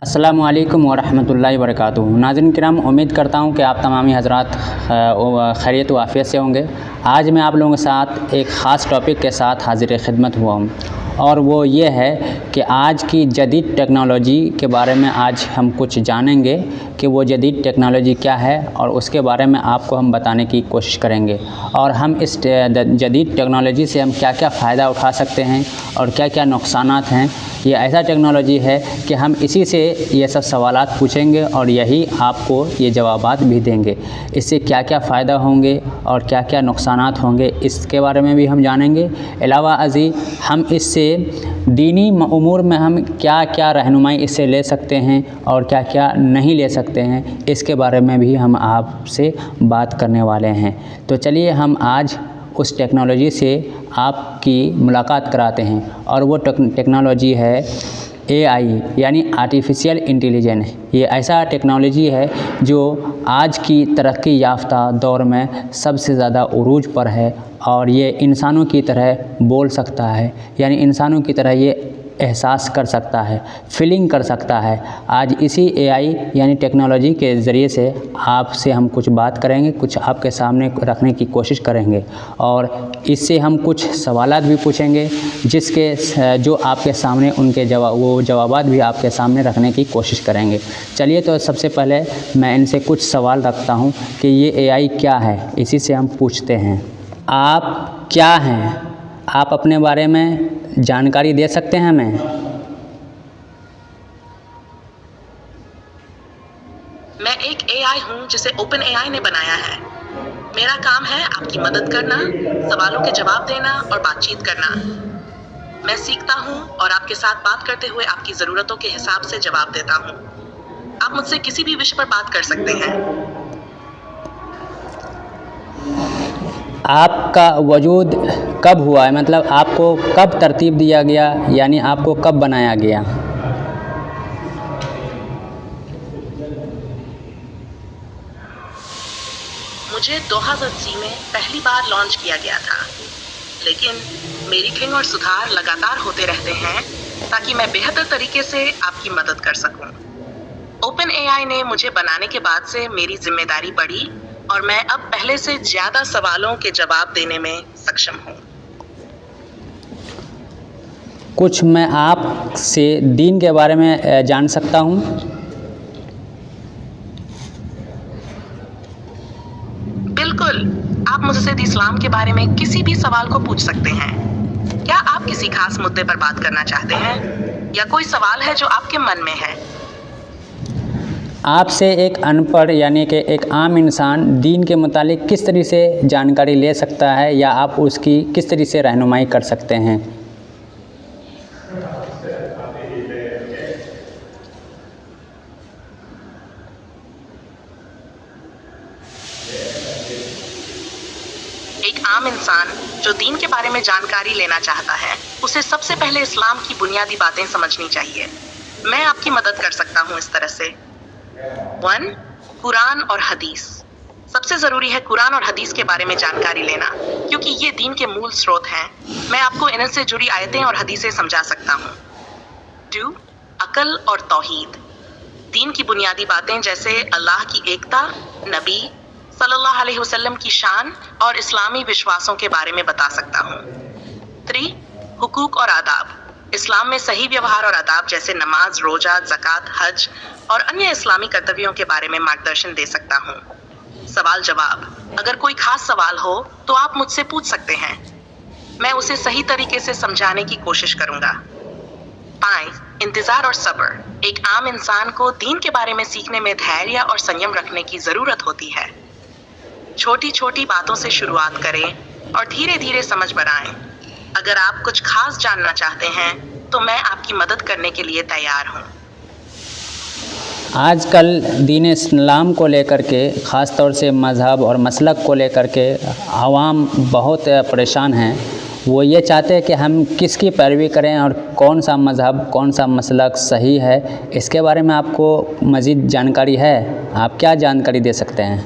अस्सलामु अलैकुम वरहमतुल्लाहि वबरकातुहू। नाज़रीन किराम, उम्मीद करता हूँ कि आप तमामी हज़रात खैरियत व आफ़ियत से होंगे। आज मैं आप लोगों के साथ एक ख़ास टॉपिक के साथ हाज़िर खिदमत हुआ हूँ और वो ये है कि आज की जदीद टेक्नोलॉजी के बारे में आज हम कुछ जानेंगे कि वो जदीद टेक्नोलॉजी क्या है और उसके बारे में आपको हम बताने की कोशिश करेंगे। और हम इस जदीद टेक्नोलॉजी से हम क्या क्या फ़ायदा उठा सकते हैं और क्या क्या नुकसानात हैं। ये ऐसा टेक्नोलॉजी है कि हम इसी से ये सब सवालात पूछेंगे और यही आपको ये जवाबात भी देंगे। इससे क्या क्या फ़ायदा होंगे और क्या क्या नुकसानात होंगे इसके बारे में भी हम जानेंगे। अलावा अज़ी हम इससे दीनी उमूर में हम क्या क्या रहनुमाई इससे ले सकते हैं और क्या क्या नहीं ले सकते हैं, इसके बारे में भी हम आपसे बात करने वाले हैं। तो चलिए हम आज उस टेक्नोलॉजी से आपकी मुलाकात कराते हैं और वो टेक्नोलॉजी है AI यानी आर्टिफिशियल इंटेलिजेंस। ये ऐसा टेक्नोलॉजी है जो आज की तरक्की याफ्ता दौर में सबसे ज़्यादा उरूज पर है और ये इंसानों की तरह बोल सकता है, यानी इंसानों की तरह ये एहसास कर सकता है, फीलिंग कर सकता है। आज इसी AI यानी टेक्नोलॉजी के ज़रिए से आपसे हम कुछ बात करेंगे, कुछ आपके सामने रखने की कोशिश करेंगे और इससे हम कुछ सवालात भी पूछेंगे जिसके जो आपके सामने उनके जवाबात भी आपके सामने रखने की कोशिश करेंगे। चलिए तो सबसे पहले मैं इनसे कुछ सवाल रखता हूँ कि ये AI क्या है, इसी से हम पूछते हैं। आप क्या हैं? आप अपने बारे में जानकारी दे सकते हैं हमें? मैं एक AI हूँ जिसे OpenAI ने बनाया है। मेरा काम है आपकी मदद करना, सवालों के जवाब देना और बातचीत करना। मैं सीखता हूँ और आपके साथ बात करते हुए आपकी ज़रूरतों के हिसाब से जवाब देता हूँ। आप मुझसे किसी भी विषय पर बात कर सकते हैं। आपका वजूद कब हुआ है, मतलब आपको कब तरतीब दिया गया, यानी आपको कब बनाया गया? मुझे 2080 में पहली बार लॉन्च किया गया था, लेकिन मेरी और सुधार लगातार होते रहते हैं ताकि मैं बेहतर तरीके से आपकी मदद कर सकूं। OpenAI ने मुझे बनाने के बाद से मेरी जिम्मेदारी बढ़ी और मैं अब पहले से ज़्यादा सवालों के जवाब देने में सक्षम हूँ। कुछ मैं आपसे दीन के बारे में जान सकता हूँ? बिल्कुल, आप मुझसे इस्लाम के बारे में किसी भी सवाल को पूछ सकते हैं। क्या आप किसी खास मुद्दे पर बात करना चाहते हैं या कोई सवाल है जो आपके मन में है? आपसे एक अनपढ़ यानी कि एक आम इंसान दीन के मुतालिक किस तरह से जानकारी ले सकता है या आप उसकी किस तरह से रहनुमाई कर सकते हैं? एक आम इंसान जो दीन के बारे में जानकारी लेना चाहता है, उसे सबसे पहले इस्लाम की बुनियादी बातें समझनी चाहिए। मैं आपकी मदद कर सकता हूँ इस तरह से। 1. कुरान और हदीस। सबसे ज़रूरी है कुरान और हदीस के बारे में जानकारी लेना, क्योंकि ये दीन के मूल स्रोत हैं। मैं आपको इनसे जुड़ी आयतें और हदीसें समझा सकता हूँ। 2. अकल और तौहीद। दीन की बुनियादी बातें जैसे अल्लाह की एकता, नबी सल्लल्लाहु अलैहि वसल्लम की शान और इस्लामी विश्वासों के बारे में बता सकता हूँ। 3. हुकूक और आदाब। इस्लाम में सही व्यवहार और आदाब जैसे नमाज, रोजा, ज़कात, हज और अन्य इस्लामी कर्तव्यों के बारे में मार्गदर्शन दे सकता हूँ। सवाल जवाब। अगर कोई खास सवाल हो तो आप मुझसे पूछ सकते हैं, मैं उसे सही तरीके से समझाने की कोशिश करूँगा। 5. इंतज़ार और सब्र। एक आम इंसान को दीन के बारे में सीखने में धैर्य और संयम रखने की ज़रूरत होती है। छोटी छोटी बातों से शुरुआत करें और धीरे धीरे समझ बढ़ाएं। अगर आप कुछ खास जानना चाहते हैं तो मैं आपकी मदद करने के लिए तैयार हूँ। आजकल दीन इस्लाम को लेकर के ख़ास तौर से मज़हब और मसलक को लेकर के आवाम बहुत परेशान हैं। वो ये चाहते हैं कि हम किसकी पैरवी करें और कौन सा मज़हब, कौन सा मसलक सही है। इसके बारे में आपको मज़ीद जानकारी है? आप क्या जानकारी दे सकते हैं?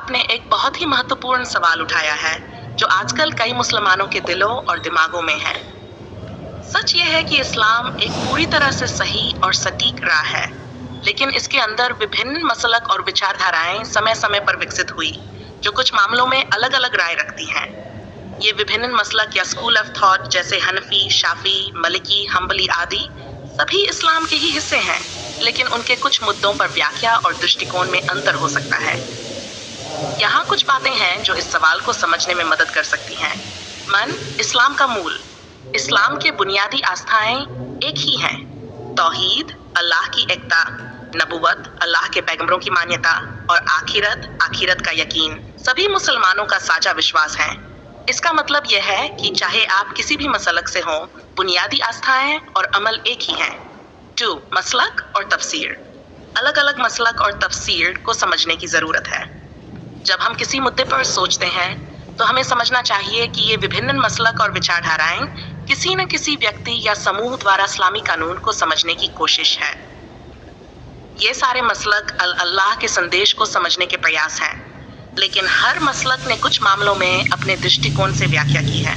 आपने एक बहुत ही महत्वपूर्ण सवाल उठाया है जो आजकल कई मुसलमानों के दिलों और दिमागों में है। सच ये है कि इस्लाम एक पूरी तरह से सही और सटीक राह है, लेकिन इसके अंदर विभिन्न मसलक और विचारधाराएं समय समय पर विकसित हुई जो कुछ मामलों में अलग अलग राय रखती हैं। ये विभिन्न मसलक या स्कूल ऑफ थॉट जैसे हनफी, शाफी, मलिकी, हम्बली आदि सभी इस्लाम के ही हिस्से हैं, लेकिन उनके कुछ मुद्दों पर व्याख्या और दृष्टिकोण में अंतर हो सकता है। यहाँ कुछ बातें हैं जो इस सवाल को समझने में मदद कर सकती हैं। मन, इस्लाम का मूल। इस्लाम के बुनियादी आस्थाएं एक ही हैं। तौहीद, अल्लाह की एकता, नबुवत, अल्लाह के पैगंबरों की मान्यता और आखिरत का यकीन सभी मुसलमानों का साझा विश्वास है। इसका मतलब यह है कि चाहे आप किसी भी मसलक से हों, बुनियादी आस्थाएं और अमल एक ही हैं। 2. मसलक और तफसीर। अलग अलग मसलक और तफसीर को समझने की ज़रूरत है। जब हम किसी मुद्दे पर सोचते हैं तो हमें समझना चाहिए कि ये विभिन्न मसलक और विचारधाराएं किसी न किसी व्यक्ति या समूह द्वारा इस्लामी कानून को समझने की कोशिश है। ये सारे मसलक अल्लाह के संदेश को समझने के प्रयास हैं, लेकिन हर मसलक ने कुछ मामलों में अपने दृष्टिकोण से व्याख्या की है।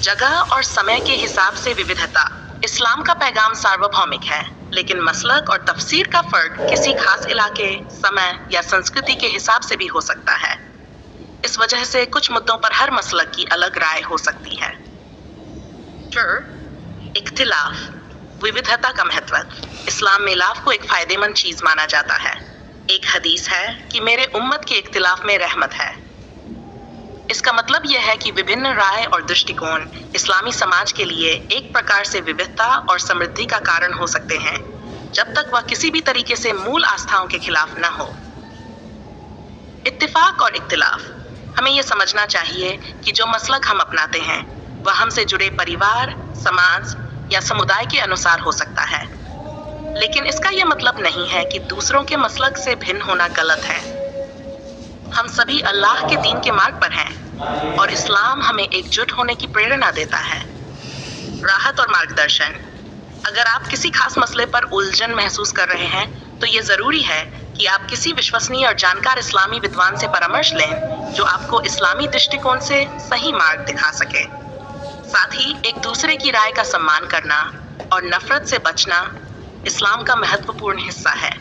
जगह और समय के हिसाब से विविधता। इस्लाम का पैगाम सार्वभौमिक है, लेकिन मसलक और तफसीर का फर्क किसी खास इलाके, समय या संस्कृति के हिसाब से भी हो सकता है। इस वजह से कुछ मुद्दों पर हर मसलक की अलग राय हो सकती है। फिर इख्तिलाफ, विविधता का महत्व। इस्लाम में इलाफ को एक फायदेमंद चीज माना जाता है। एक हदीस है कि मेरे उम्मत के इख्तिलाफ में रहमत है। इसका मतलब यह है कि विभिन्न राय और दृष्टिकोण इस्लामी समाज के लिए एक प्रकार से विविधता और समृद्धि का कारण हो सकते हैं, जब तक वह किसी भी तरीके से मूल आस्थाओं के खिलाफ न हो। इत्तिफाक और इख्तिलाफ। हमें यह समझना चाहिए कि जो मसलक हम अपनाते हैं वह हमसे जुड़े परिवार, समाज या समुदाय के अनुसार हो सकता है, लेकिन इसका यह मतलब नहीं है कि दूसरों के मसलक से भिन्न होना गलत है। हम सभी अल्लाह के दीन के मार्ग पर हैं और इस्लाम हमें एकजुट होने की प्रेरणा देता है। राहत और मार्गदर्शन। अगर आप किसी खास मसले पर उलझन महसूस कर रहे हैं तो ये ज़रूरी है कि आप किसी विश्वसनीय और जानकार इस्लामी विद्वान से परामर्श लें जो आपको इस्लामी दृष्टिकोण से सही मार्ग दिखा सके। साथ ही एक दूसरे की राय का सम्मान करना और नफरत से बचना इस्लाम का महत्वपूर्ण हिस्सा है।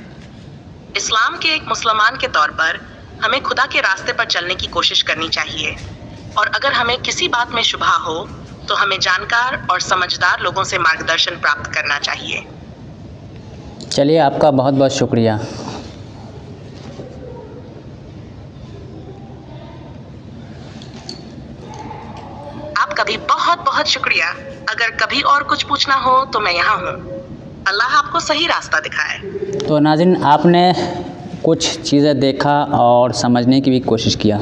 इस्लाम के एक मुसलमान के तौर पर हमें खुदा के रास्ते पर चलने की कोशिश करनी चाहिए, और अगर हमें किसी बात में शुबहा हो तो हमें जानकार और समझदार लोगों से मार्गदर्शन प्राप्त करना चाहिए। चलिए, आपका बहुत बहुत शुक्रिया। आपका भी बहुत बहुत शुक्रिया। अगर कभी और कुछ पूछना हो तो मैं यहाँ हूँ। अल्लाह आपको सही रास्ता दिखाए। तो नाज़रीन, आपने कुछ चीज़ें देखा और समझने की भी कोशिश किया।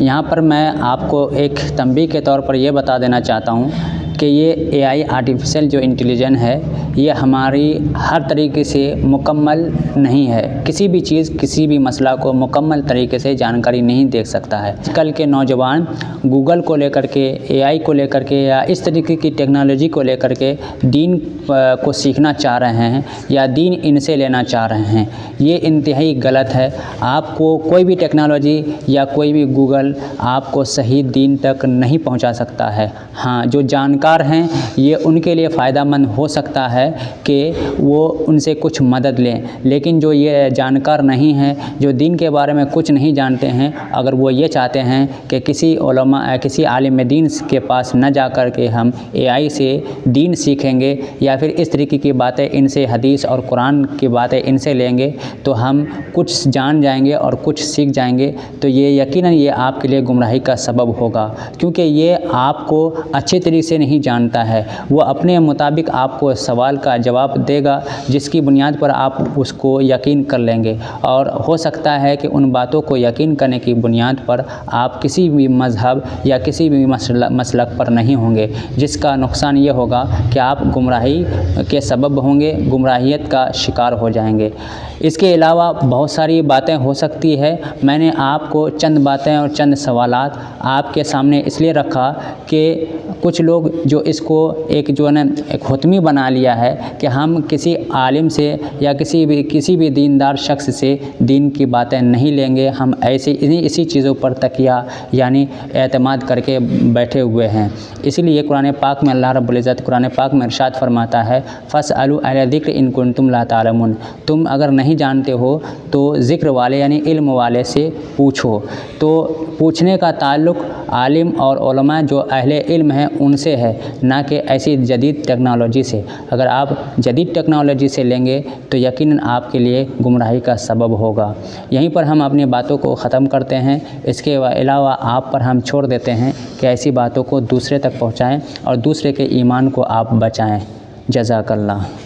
यहाँ पर मैं आपको एक तंबीह के तौर पर ये बता देना चाहता हूँ कि ये एआई आर्टिफिशियल जो इंटेलिजेंस है ये हमारी हर तरीके से मुकम्मल नहीं है। किसी भी चीज़, किसी भी मसला को मुकम्मल तरीके से जानकारी नहीं दे सकता है। कल के नौजवान गूगल को लेकर के, एआई को लेकर के या इस तरीके की टेक्नोलॉजी को लेकर के दीन को सीखना चाह रहे हैं या दीन इनसे लेना चाह रहे हैं। ये इंतहाई गलत है। आपको कोई भी टेक्नोलॉजी या कोई भी गूगल आपको सही दीन तक नहीं पहुंचा सकता है। हाँ, जो जानकार हैं ये उनके लिए फ़ायदेमंद हो सकता है कि वो उनसे कुछ मदद लें, लेकिन जो ये जानकार नहीं हैं, जो दीन के बारे में कुछ नहीं जानते हैं, अगर वो ये चाहते हैं कि किसी उलमा, किसी आलिम दीन के पास न जा कर के हम एआई से दीन सीखेंगे या फिर इस तरीके की बातें इनसे, हदीस और कुरान की बातें इनसे लेंगे तो हम कुछ जान जाएंगे और कुछ सीख जाएंगे, तो ये यकीनन ये आपके लिए गुमराही का सबब होगा, क्योंकि ये आपको अच्छे तरीके से नहीं जानता है। वो अपने मुताबिक आपको सवाल का जवाब देगा जिसकी बुनियाद पर आप उसको यकीन कर लेंगे, और हो सकता है कि उन बातों को यकीन करने की बुनियाद पर आप किसी भी मज़हब या किसी भी मसलक पर नहीं होंगे, जिसका नुकसान ये होगा कि आप गुमराही के सबब होंगे, गुमराहियत का शिकार हो जाएंगे। इसके अलावा बहुत सारी बातें हो सकती है। मैंने आपको चंद बातें और चंद सवालात आपके सामने इसलिए रखा कि कुछ लोग जो इसको एक जो है ना एक हुतमी बना लिया है कि हम किसी आलिम से या किसी भी दीनदार शख्स से दीन की बातें नहीं लेंगे, हम ऐसे इसी चीज़ों पर तकिया यानी एतमाद करके बैठे हुए हैं। इसीलिए कुरान पाक में अल्लाह रब्बुल इज़्ज़त कुरान पाक में इरशाद फरमाता है, फ़स्अलू अहला ज़िक्र इन कुंतुम ला तालमून, तुम अगर नहीं जानते हो तो ज़िक्र वाले यानी इल्म वाले से पूछो। तो पूछने का ताल्लुक़ आलिम और उलमा जो अहले इल्म हैं उनसे है, ना कि ऐसी जदीद टेक्नोलॉजी से। अगर आप जदीद टेक्नोलॉजी से लेंगे तो यकीनन आपके लिए गुमराही का सबब होगा। यहीं पर हम अपनी बातों को ख़त्म करते हैं। इसके अलावा आप पर हम छोड़ देते हैं कि ऐसी बातों को दूसरे तक पहुँचाएँ और दूसरे के ईमान को आप बचाएँ। जज़ाकल्लाह।